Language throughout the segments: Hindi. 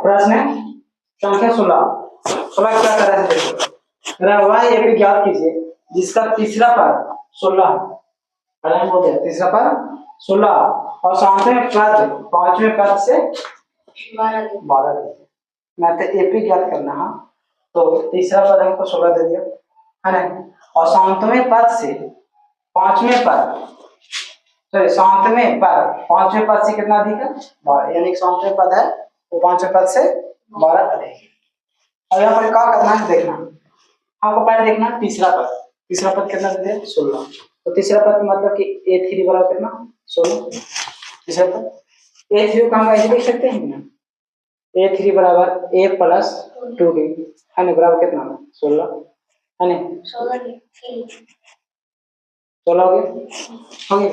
प्रश्न संख्या 16। 16 क्या कर रहा है देखो, वह एपी ज्ञात कीजिए जिसका तीसरा पद 16 आराम हो गया, तीसरा पद 16 और सातवें पद पांचवें पद से 12 मैं तो एपी ज्ञात करना है, तो तीसरा पद हमको 16 दे दिया है ना, और सातवें पद से पांचवें पद सॉरी सातवें पद पांचवें पद से कितना अधिक है 12, यानी सातवें पद है वो पांचवें पद से 12 अधिक है। अब यहाँ पर क्या करना है देखना, आपको पहले देखना तीसरा पद कितना दे दिया 16, तो तीसरा पद मतलब कि a3 बराबर कितना 16। तीसरा पद a3 को हम ऐसे लिख सकते हैं ना, a3 बराबर a प्लस 2b है ना, बराबर कितना 16 है ना, 16 हो गया।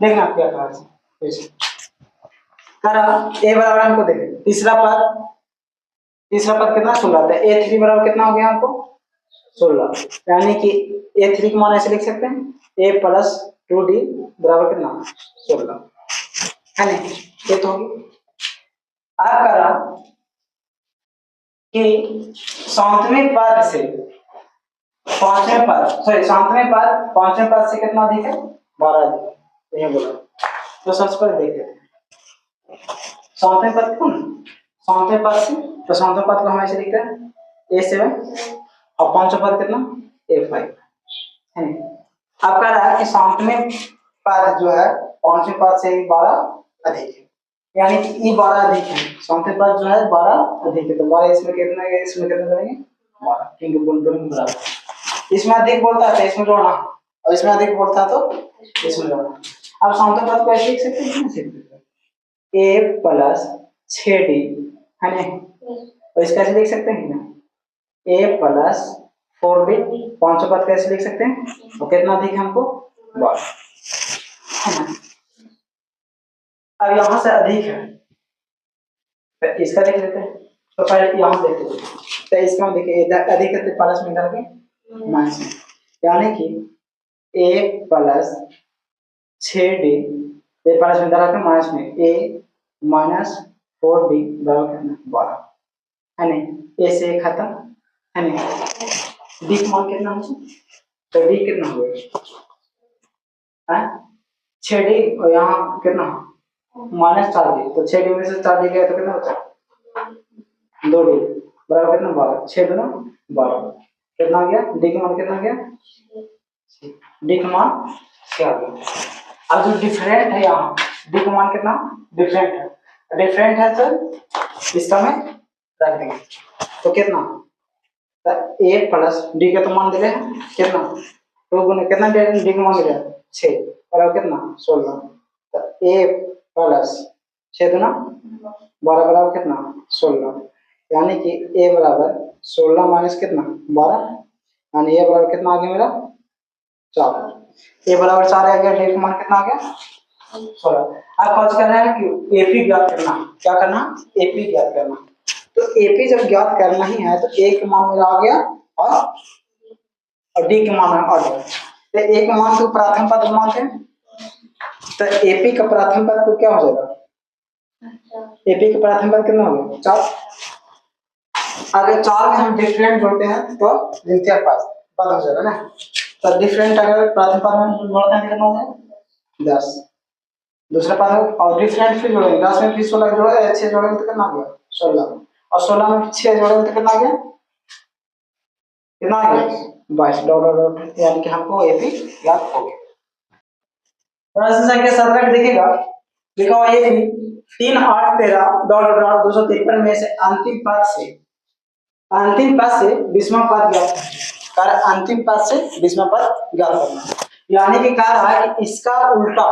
देखना क्या कहा करा ए बराबर हमको देखे तीसरा पद कितना 16 था, a3 बराबर कितना हो गया हमको 16, यानी कि a3 को मान ऐसे लिख सकते हैं a प्लस 2d बराबर कितना 16 है ना, ये तो आप करा कि सातवें पद से पांचवें पद सॉरी सातवें पद पांचवें पद से कितना अधिक है 12 अधिक है, ये बोला। तो सबसे पहले देख लेते हैं सातवें पद कौन सातवें पद से, तो सातवें पद को हम ऐसे लिखते हैं a7 और पांचवें पद कितना a5 है। अब कह रहा है कि सातवें पद जो है पांचवें पद से 12 अधिक है, यानी कि ये 12 अधिक है, सातवें पद जो है 12 अधिक है, तो 12 इसमें कितना है इसमें कितना करेंगे 12, क्योंकि दोनों बराबर, इसमें अधिक बोलता है तो इसमें जोड़ना और इसमें अधिक बोलता है तो इसमें जोड़ना। अब सातवें पद को ऐसे लिख सकते हैं a प्लस 6d है ना, और इसका ऐसे लिख सकते हैं ना a प्लस 4d, पांचवें पद कैसे लिख सकते हैं और कितना अधिक है हमको 12 है ना। अब यहां से अधिक है तो इसका देख लेते हैं, तो पहले यहां देख लेते हैं, तो इसका देखिए अधिक है तो प्लस में डाल के माइनस में, यानी कि a प्लस 6d ये प्लस में डाल के माइनस में a माइनस 4d बराबर कितना 12 है ना, a से खत्म है ना, d का मान कितना हो तो d कितना हो है 6d और यहाँ कितना माइनस 4d, तो 6d में से 4d गया तो कितना बचा 2d बराबर कितना 12, 6 दूना 12 कितना आ गया d का मान कितना आ गया d का मान क्या आ गया। अब जो डिफरेंट है यहाँ d का मान कितना डिफरेंट है तो इसका में रख देंगे, तो कितना a प्लस d का तो मान दिले कितना 2 गुने कितना d का मान दिया 6 बराबर कितना 16, तो a प्लस 6 दूना 12 बराबर कितना 16, यानी कि a बराबर 16 माइनस कितना 12, यानी a बराबर कितना आ गया मेरा 4, a बराबर 4 आ गया, d का मान कितना आ गया 16। अब खोज करना है कि एपी ज्ञात करना, क्या करना एपी ज्ञात करना, तो एपी जब ज्ञात करना ही है तो a का मान मेरा आ गया और d का मान आ गया, तो a का मान को प्रथम पद मानते हैं, तो एपी का प्रथम पद को क्या हो जाएगा एपी का प्रथम पद कितना हो गया 4, अगर 4 में हम डिफरेंट जोड़ते हैं तो द्वितीय पद हो जाएगा ना, तो डिफरेंट अगर प्रथम पद में जोड़ते हैं कितना हो जाएगा 10, दूसरा पद और डिफरेंट फिर जोड़ेंगे 10 में फिर 16 जोड़े 6 जोड़ेंगे तो कितना आ गया 16, और 16 में 6 जोड़ेंगे तो कितना आ गया 22 डॉट, यानी कि हमको एपी याद हो गया। प्रश्न संख्या 17 देखिएगा, लिखा हुआ एपी 3 8 13 डॉट 253 में से अंतिम पद से 20वां पद ज्ञात कर, अंतिम पद से 20वां पद ज्ञात करना, यानी कि कह रहा है कि इसका उल्टा,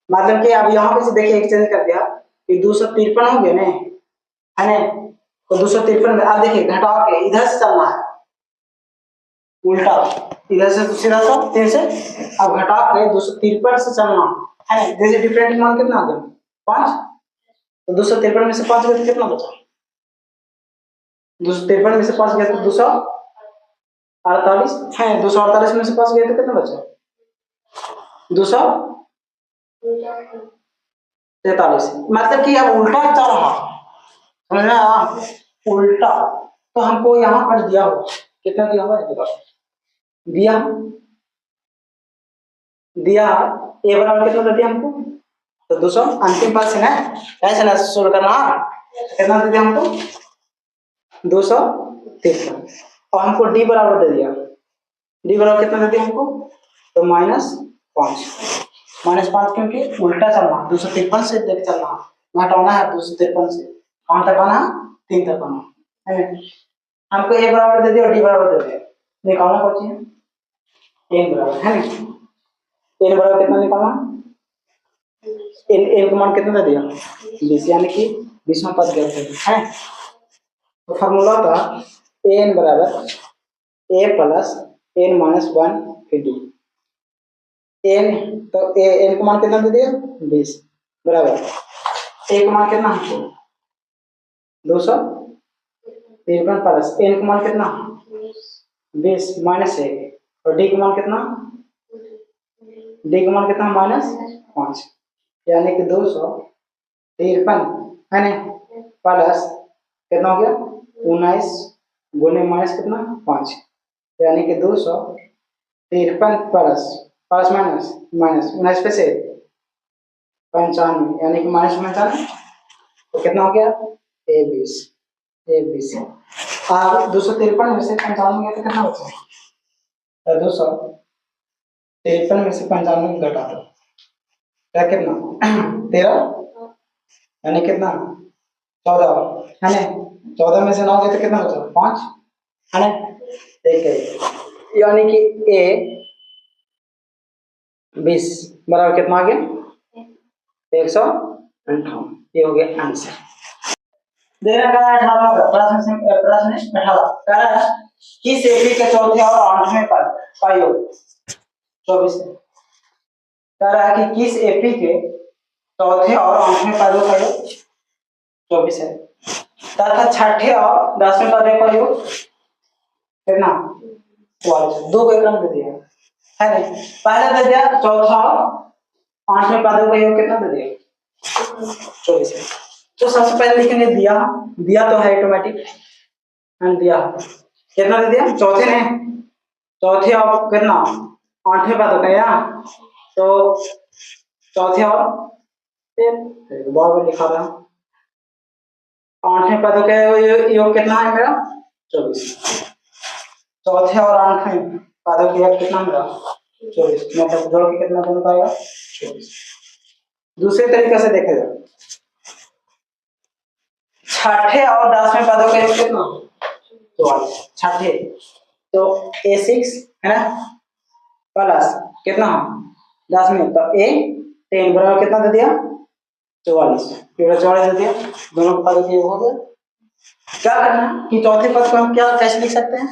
मतलब कि अब यहाँ पे से देखिए एक चेंज कर दिया कि 253 हो गया ना है ना, तो 253 में आप देखिए घटा के इधर से चलना है उल्टा, इधर से सीधा सा 3 से अब घटा के 253 से चलना है ना, जैसे डिफरेंट मान कितना आ गया 5, तो 253 में से 5 गया तो कितना बचा 253 में से 5 गया तो 248 है, 248 में से 5 गया तो कितना बचा 43, मतलब कि अब उल्टा चल रहा, समझ में आया? उल्टा, तो हमको यहाँ पर दिया हुआ कितना दिया हुआ है, दिया दिया ए बराबर कितना दिया हमको, तो 200 अंतिम पद से ना ऐसे ना शुरू करना, कितना दे दिया हमको 253, और हमको डी बराबर दे दिया, डी बराबर कितना दे दिया हमको, तो -5 क्योंकि उल्टा चलना, 253 से देख चलना, घटाना है 253 से, कहाँ तक आना है 3 तक आना है, हमको ए बराबर दे दिया और डी बराबर दे दिया, निकालना कौन सी है, एन बराबर है ना, एन बराबर कितना निकालना, एन का मान कितना दे दिया 20, यानी कि 20वां पद गया है, तो फार्मूला था एन बराबर ए प्लस एन माइनस 1 फिर डी, एन तो एन का मान कितना दे दिया 20 बराबर ए का मान कितना हमको 253 प्लस एन का मान कितना 20 माइनस 1 और डी का मान कितना, डी का मान कितना -5, यानी कि 253 है ना प्लस कितना हो गया 19 गुने माइनस कितना 5, यानी कि 253 प्लस प्लस माइनस माइनस 19 पे से 95, यानी कि -95, तो कितना हो गया ए 20 अब 253 में से 95 गया तो कितना बचा, 253 में से 95 घटा दो क्या कितना 13, यानी कितना 14 है ना, 14 में से 9 गए तो कितना बचा 5 है ना, ठीक है, यानी कि ए 20 बराबर कितना आ गया 158, ये हो गया आंसर। देना का 18 प्रश्न 18 कह रहा है किस एपी के चौथे और 8वें पद का योग 24 है, कह रहा है कि किस एपी के चौथे और 8वें पदों का योग 24 है, तथा छठे और 10वें पदों का योग कितना 44, दो का क्रम दे दिया है नहीं, पहले दे दिया चौथा और 8वें पदों का योग कितना दे दिया 24 है, तो सबसे पहले लिखेंगे दिया, दिया तो है ऑटोमेटिक, दिया कितना दे दिया चौथे ने, चौथे और कितना 8वें पद होता है ना, तो चौथे और बहुत लिखा था 8वें पद का योग कितना है मेरा 24, चौथे और 8वें पदों का योग कितना मेरा 24, मतलब जोड़ के कितना बन पाएगा 24। दूसरे तरीके से देखेगा छठे और 10वें पदों का योग कितना 44, छठे तो A6 है ना प्लस कितना 10वें तो A10 बराबर कितना दे दिया 44, पूरा 44 दे दिया, दोनों पद के योग हो गया। क्या करना है कि चौथे पद को हम क्या कैसे लिख सकते हैं,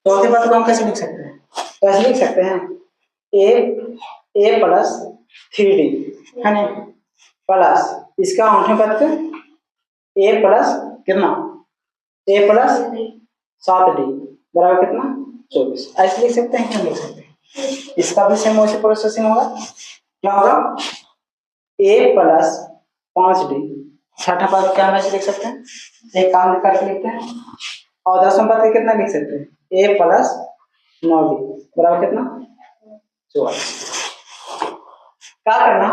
चौथे पद को हम कैसे लिख सकते हैं, कैसे लिख सकते हैं A प्लस 3D है ना प्लस इसका 8वें पद पे A प्लस कितना A प्लस 7D बराबर कितना 24, ऐसे लिख सकते हैं, क्यों लिख सकते हैं, इसका भी सेम वैसे प्रोसेसिंग होगा, क्या होगा A प्लस 5D, छठा पद क्या हम ऐसे लिख सकते हैं, एक काम करके लिखते हैं, और 10वां पद कितना लिख सकते हैं A प्लस 9D बराबर कितना 44, क्या करना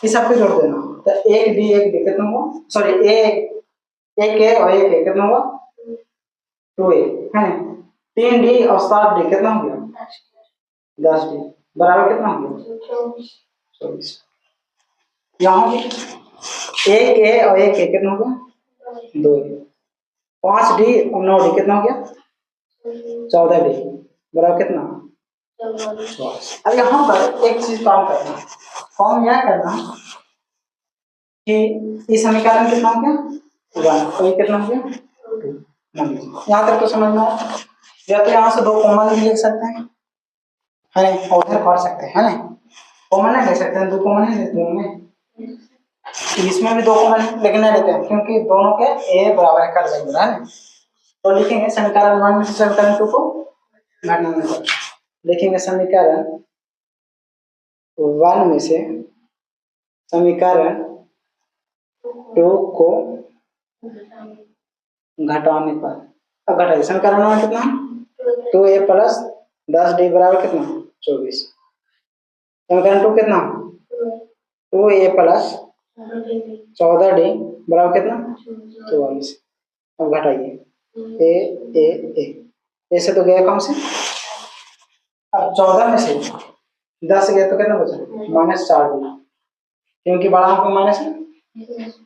इस सबको जोड़ देना, तो एक डी कितना हुआ, सॉरी एक ए और एक ए कितना हुआ 2A है ना, 3D और 7D कितना हो गया 10D बराबर कितना हो गया 24, यहाँ भी एक ए और एक ए कितना हो गया 2A, 5D और 9D कितना हो गया 14D बराबर कितना 44। अब यहाँ पर एक चीज काम करना, काम यह करना कि इस समीकरण कितना हो गया 1 और ये कितना हो गया 2, यहाँ तक तो समझना है, या तो यहाँ से 2 कॉमन भी लिख सकते हैं है ना, और उधर पढ़ सकते हैं है ना, कॉमन नहीं ले सकते हैं, 2 कॉमन नहीं लेते होंगे, इसमें भी 2 कॉमन लेकिन नहीं लेते हैं क्योंकि दोनों के ए बराबर कर लेंगे है ना, तो लिखेंगे समीकरण 1 में से समीकरण 2 को घटाना, लिखेंगे समीकरण 1 में से समीकरण 2 को घटाने पर, अब घटाइए समीकरण में कितना 2a प्लस 10d बराबर कितना 24। समीकरण 2 कितना 2a प्लस 14d बराबर कितना 44। अब घटाइए ए से तो गया कौन से, अब 14 में से 10 गया तो कितना बचा -4d, क्योंकि बड़ा अंक में माइनस है।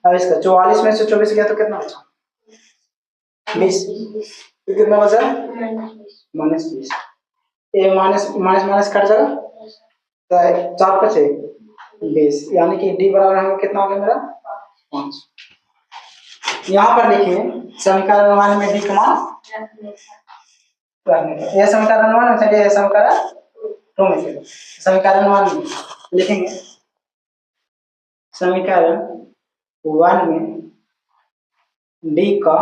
अब इसका 44 में से 24 गया तो कितना बचा 20, तो कितना बचा -20। ए माइनस माइनस माइनस कट जाएगा तो 4 बचे 20, यानी कि डी बराबर हमें कितना हो गया मेरा 5। यहाँ पर लिखिए समीकरण 1 में डी का मान रखने का, यह समीकरण 1 में चलिए समीकरण 2 में चलिए समीकरण 1 में लिखेंगे, समीकरण 1 में डी का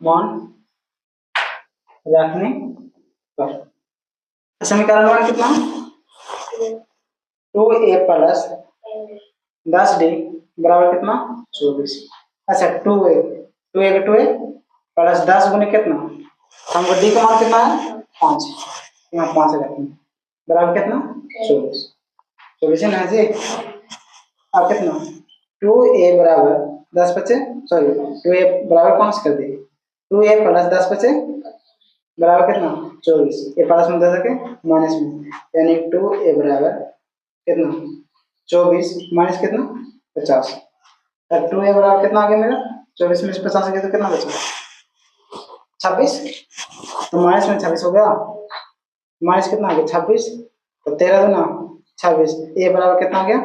मान रखने पर समीकरण 1 कितना 2a प्लस 10d बराबर कितना 24। अच्छा 2a प्लस 10 गुने कितना, हमको डी का मान कितना है 5, यहाँ 5 रखेंगे बराबर कितना 24 है ना जी। अब कितना 2a बराबर 10 बचे, सॉरी 2a बराबर 5 कर दिए, 2a प्लस 10 बचे बराबर कितना 24, ये प्लस में 10 के माइनस में, यानी 2a बराबर कितना 24 माइनस कितना 50। अब 2a बराबर कितना आ गया मेरा 24 में से 50 गया तो कितना बचा 26, तो माइनस में 26 हो गया, माइनस कितना आ गया 26, तो 13 दूना 26, a बराबर कितना आ गया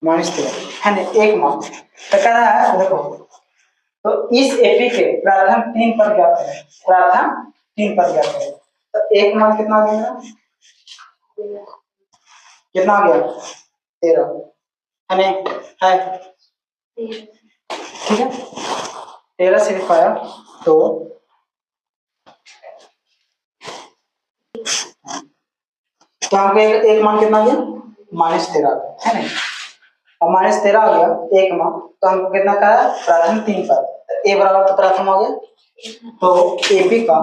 -13 है ना, एक मान तो कह रहा है देखो, तो इस एपी के प्रथम 3 पर ज्ञात करें, प्रथम 3 पर ज्ञात करें, तो एक मान कितना आ गया मेरा कितना आ गया 13 है ना, है ठीक है 13 से लिखवाया तो हमको एक मान कितना आ गया -13 है ना, अब -13 आ गया एक मान, तो हमको कितना कहा प्रथम 3 पर, ए बराबर तो प्रथम आ गया, तो एपी का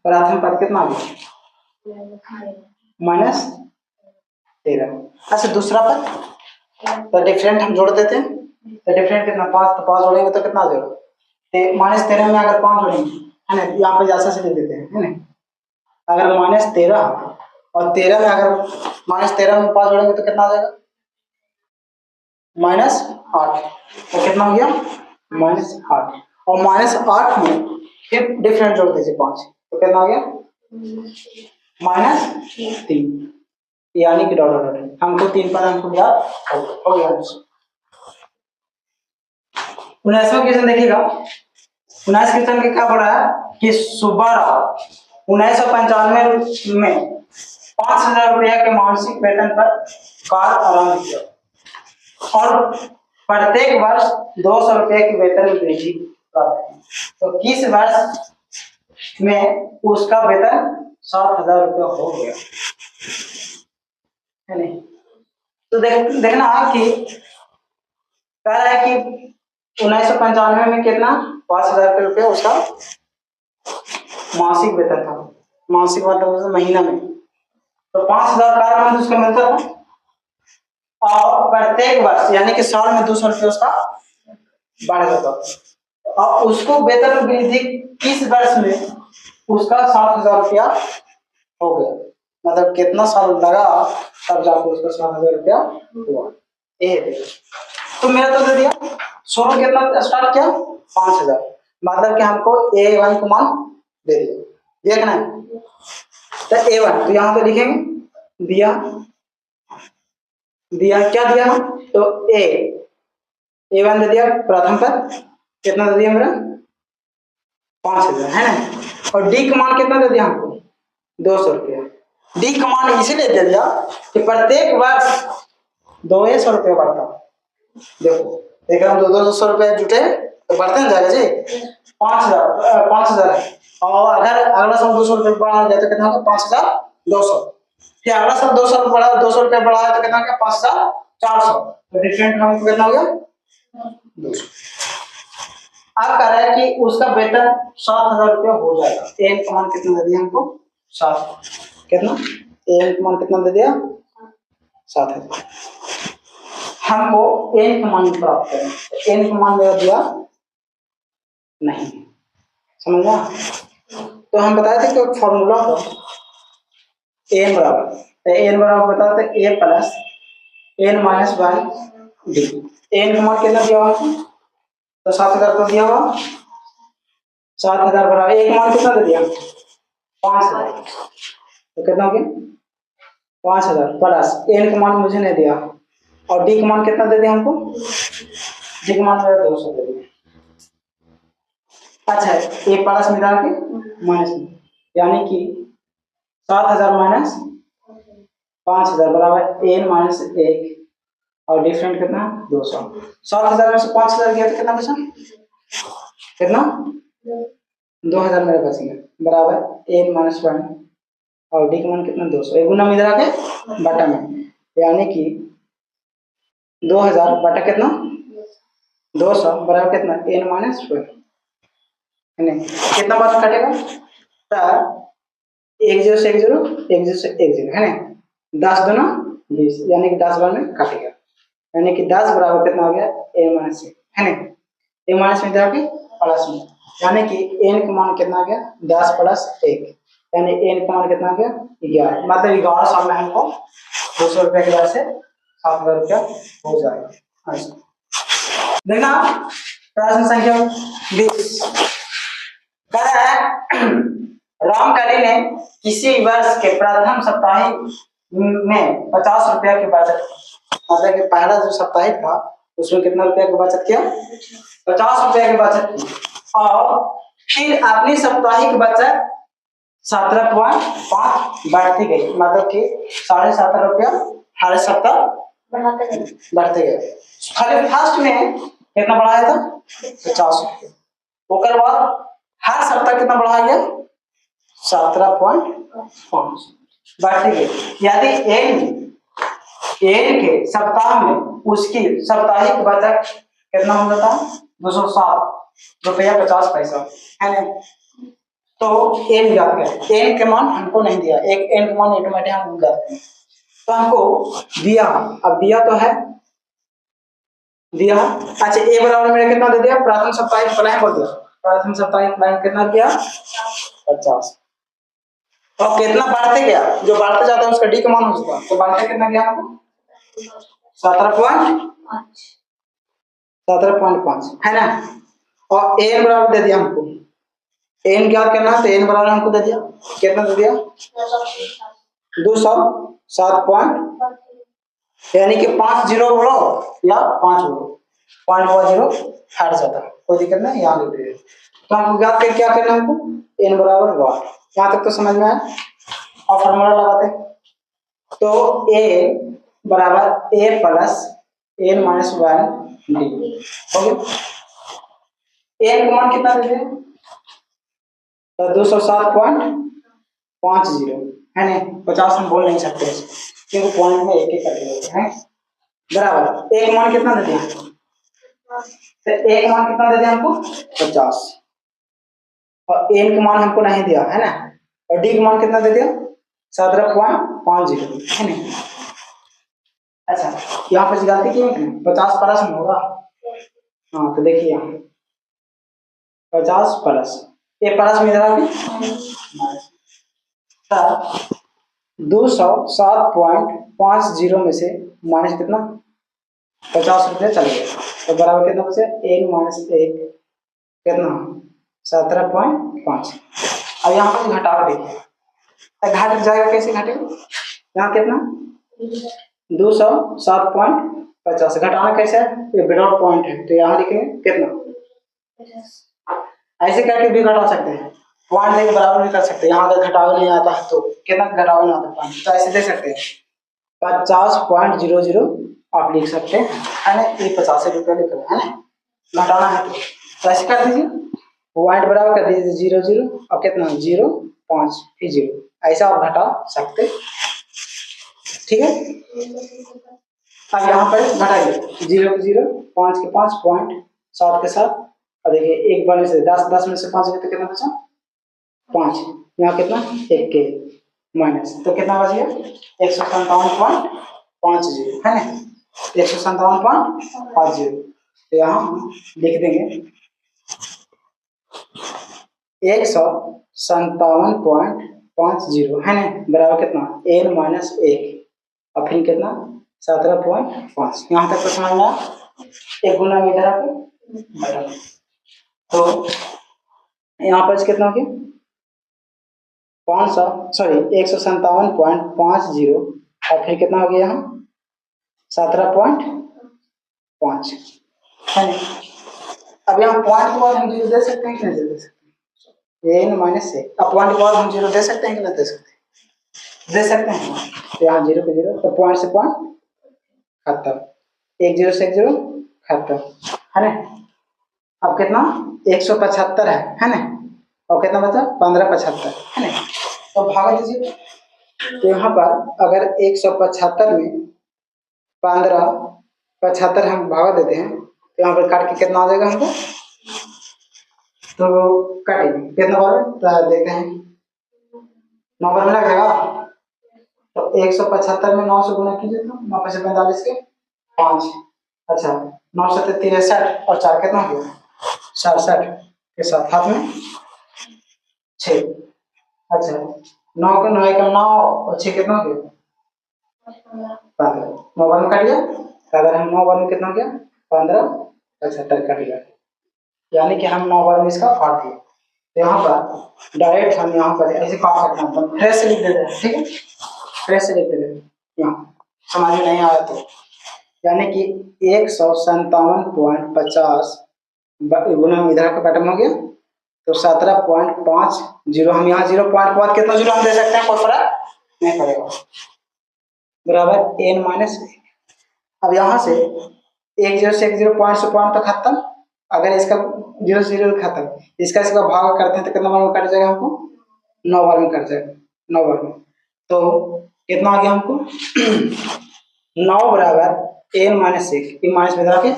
प्रथम पद कितना आ गया -13। अच्छा दूसरा पद तो डिफरेंट हम जोड़ देते हैं, तो डिफरेंट कितना 5, तो 5 जोड़ेंगे तो कितना आ जाएगा, -13 में अगर 5 जोड़ेंगे है ना, यहाँ पे जैसा से लिख देते हैं है ना, अगर -13 और 13 में अगर -13 में 5 जोड़ेंगे तो कितना आ जाएगा -8, तो कितना हो गया -8, और -8 में फिर डिफरेंट जोड़ दीजिए 5, तो कितना आ गया -3, यानी कि डॉट डॉट हमको 3 पर हमको दिया हो गया। 19वां क्वेश्चन देखिएगा, 19 क्वेश्चन के क्या पढ़ा है कि सुब्बाराव 1995 में 5000 रुपया के मासिक वेतन पर कार आरंभ किया और प्रत्येक वर्ष 200 रुपये की वेतन वृद्धि प्राप्त की, तो किस वर्ष में उसका वेतन 7000 रुपया हो गया है नहीं, तो देखना कि कह रहा है कि 1995 में कितना 5000 रुपया उसका मासिक वेतन था, मासिक मतलब महीना में, तो 5000 का मंथ उसका मिलता था, और प्रत्येक वर्ष यानी कि साल में 200 रुपये उसका बढ़ जाता था, और उसको वेतन वृद्धि किस वर्ष में उसका 7000 रुपया हो गया, मतलब कितना साल लगा तब जाकर उसका 7000 रुपया हुआ। तो मेरा तो दे दिया शुरू कितना स्टार्ट किया 5000, मतलब कि हमको A1 को मान दे दिया, देखना है तो A1 तो यहाँ पे लिखेंगे दिया क्या दिया हम, तो A1 दे दिया प्रथम पर कितना दे दिया मेरा 5000 है ना, और डी का मान कितना दे दिया हमको 200 रुपया, डी का मान इसीलिए दे दिया कि प्रत्येक वर्ष 200 रुपये बढ़ता, देखो एक हम 200 रुपये जुटे तो बढ़ते ना जाएगा जी 5000 है, और अगर अगला साल 200 रुपये बढ़ा जाए तो कितना होगा 5200, फिर अगला साल 200 बढ़ा, 200 रुपया बढ़ाया तो कितना हो गया 5,400, तो डिफरेंट हमको कितना हो गया 200। अब कह रहा है कि उसका वेतन 7,000 रुपया हो जाएगा। एन का मान कितना दे दिया हमको 7, कितना एन का मान कितना दे दिया 7,000। हमको एन का मान प्राप्त करें, तो एन का मान दे दिया नहीं, समझा। तो हम बताए थे कि फॉर्मूला था एन बराबर, तो एन बराबर बताते a plus n minus 1 d. N का मान कितना दिया हुआ है तो 7,000 तो दिया हुआ, 7,000 बराबर एक मान कितना दे दिया 5,000, तो कितना हो गया 5,000 प्लस एन का मान मुझे नहीं दिया, और डी का मान कितना दे दिया हमको, डी का मान मेरा 200 दे दिया। अच्छा ए प्लस में डाल के माइनस में, यानी कि 7,000 माइनस 5,000 बराबर एन माइनस 1, और डिफरेंट कितना 200। 7,000 में से 5,000 गया तो कितना बचा, कितना 2,000 मेरा बच गया, बराबर एन माइनस 1 और डी का मान कितना 200, एक गुना में इधर आके बटा में, यानी कि 2,000 बटा कितना 200 बराबर कितना एन माइनस 1, कितना बार कटेगा, एक जीरो से एक जीरो, एक जीरो से एक जीरो है ना, 10 दूना 20, यानी कि 10 बार में काटेगा, यानी कि 10 बराबर कितना हो गया ए माइनस है ना, ए माइनस में जाके प्लस में, यानी कि एन का मान कितना आ गया 10 प्लस 1, यानी एन का मान कितना आ गया 11, मतलब 11 साल में हमको 200 रुपया की वजह से 7,000 रुपया हो जाएगा। देखना प्रश्न संख्या 20 कह रहा है रामकली ने किसी वर्ष के प्रथम साप्ताहिक में 50 रुपया की बचत, मतलब कि पहला जो साप्ताहिक था उसमें कितना रुपया की बचत किया 50 रुपया की बचत की, और फिर अपनी साप्ताहिक बचत 17.5 बढ़ती गई, मतलब कि 17.5 रुपया हर सप्ताह बढ़ते गए। खाली फर्स्ट में कितना बढ़ाया था 50 रुपया, उसके बाद हर सप्ताह कितना बढ़ाया गया 17.5 बढ़ती गई, यदि एन के सप्ताह में उसकी साप्ताहिक बचत कितना हो जाता 207 रुपया 50 पैसा है ना, तो एन ज्ञात करें, एन के मान हमको नहीं दिया, एक एन के मान ऑटोमेटिक हम ज्ञात करें, तो हमको दिया, अब दिया तो है दिया। अच्छा ए बराबर मेरा कितना दे दिया प्रथम साप्ताहिक प्लान बोल दिया, प्रथम साप्ताहिक प्लान कितना दिया 50, और कितना बढ़ते गया, जो बढ़ते जाता है उसका डी का मान हो जाता है, तो बढ़ते कितना गया हमको 17.5 है ना, और एन बराबर दे दिया हमको, एन ज्ञात करना है तो एन बराबर हमको दे दिया कितना दे दिया 207 यानी कि 5 जीरो बोलो या 5 बोलो, पॉइंट हुआ जीरो हट जाता है, कोई दिक्कत नहीं, यहाँ लिख दीजिए। तो हमको ज्ञात करके क्या करना है हमको एन बराबर 1, यहाँ तक तो समझ में आया, और फॉर्मूला लगाते तो ए बराबर ए प्लस एन माइनस 1 डी हो गया। एन का मान कितना दे दें तो 207.50 है ना, 50 हम बोल नहीं सकते क्योंकि पॉइंट में एक एक करके देते हैं, बराबर एक मान कितना दे दिया, तो एक मान कितना दे दिया हमको 50, और एन का मान हमको नहीं दिया है ना, और डी का मान कितना दे दिया 17.50 है ना। अच्छा यहाँ पर गलती की है 50 प्लस में होगा, हाँ तो देखिए यहाँ 50 प्लस ये प्लस में इधर 207.50 में से माइनस कितना 50 रुपया चल गया, तो बराबर कितना बचे एन माइनस 1 कितना 17.5। अब यहाँ पर घटा के देखिए घट जाएगा, कैसे घटेगा, यहाँ कितना 207.50 घटाना कैसे है, ये विदाउट पॉइंट है तो यहाँ लिखेंगे कितना, ऐसे करके भी घटा सकते हैं, पॉइंट देके बराबर भी कर सकते हैं, यहाँ अगर घटाव नहीं आता है तो कितना घटाव नहीं आता पॉइंट, तो ऐसे दे सकते हैं 50.00 आप लिख सकते हैं है ना, ये 50 रुपया लिख रहे हैं ना, घटाना है तो ऐसे कर दीजिए, पॉइंट बराबर कर दीजिए 00 और कितना 0.5 फिर 0, ऐसा आप घटा सकते ठीक है। अब यहाँ पर घटाइए, 0 के 0, 5 के 5, पॉइंट 7 के 7, और देखिए एक बढ़ने से 10, 10 में से 5 गए तो कितना बचा 5, यहाँ कितना 1 के माइनस, तो कितना बच गया 157.50 है ना, 157.50। तो यहाँ हम लिख देंगे 157.50 है ना, बराबर कितना n माइनस 1, और फिर कितना 17.5। यहाँ तक तो समझ में आया, एक गुना में इधर आके बराबर। तो यहाँ पर कितना हो गया 157.50, और फिर कितना हो गया यहाँ 17.5 है ना। अब यहाँ पॉइंट के बाद हम 0 दे सकते हैं कि नहीं दे सकते, n माइनस 1, अब पॉइंट के बाद हम 0 दे सकते हैं कि नहीं दे सकते, दे सकते हैं। तो यहाँ 0 के 0, तो पॉइंट से पॉइंट खत्म, 1 0 से 1 0 खत्म है ना। अब कितना 175 है ना, और कितना बचा 1575 है ना, तो भाग दीजिए। तो यहाँ पर अगर 175 में 1575 हम भाग देते हैं, तो यहाँ पर काट के कितना आ जाएगा हमको, तो काटेंगे कितना बार तो देखते हैं 9 बार में लग जाएगा। तो 175 में 9 से गुना कीजिए, तो 9 5 45 के 5, अच्छा 9 7 63, और 4 कितना हो गया 67 के साथ हाथ में 6, अच्छा 9 का 9 का 9 और 6 कितना हो गया 15, 9 बार में कट गया, अगर हम 9 बार में कितना हो गया 1575 कट गया, यानी कि हम 9 बार में इसका काट दिए। तो यहाँ पर डायरेक्ट हम यहाँ पर ऐसे काट सकते हैं, मतलब फ्रेश से लिख देते हैं, ठीक है फ्रेश से लिख देते हैं, यहाँ समझ में नहीं आया तो, यानी कि 157.50 गुना इधर का बटन हो गया, तो 17.50, हम यहाँ 0 पॉइंट के बाद कितना 0 हम दे सकते हैं, कोई फर्क नहीं पड़ेगा, बराबर n माइनस। अब यहाँ से 1 0 से 1 0 पॉइंट से पॉइंट तो खत्म, अगर इसका 0 से 0 खत्म, इसका भाग करते हैं तो कितना बार में कट जाएगा हमको 9 बार में कट जाएगा, 9 बार में, तो कितना आ गया हमको 9 बराबर n माइनस 1, माइनस में के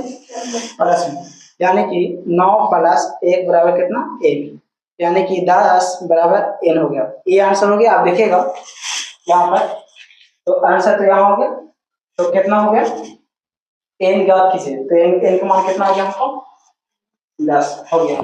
प्लस में, यानी कि 9 प्लस 1 बराबर कितना n, यानी कि 10 बराबर n हो गया, ये आंसर हो गया। आप देखिएगा यहाँ पर, तो आंसर तो यहाँ हो गया, तो कितना हो गया n ज्ञात कीजिए, तो n का मान कितना हो गया हमको 10 हो गया।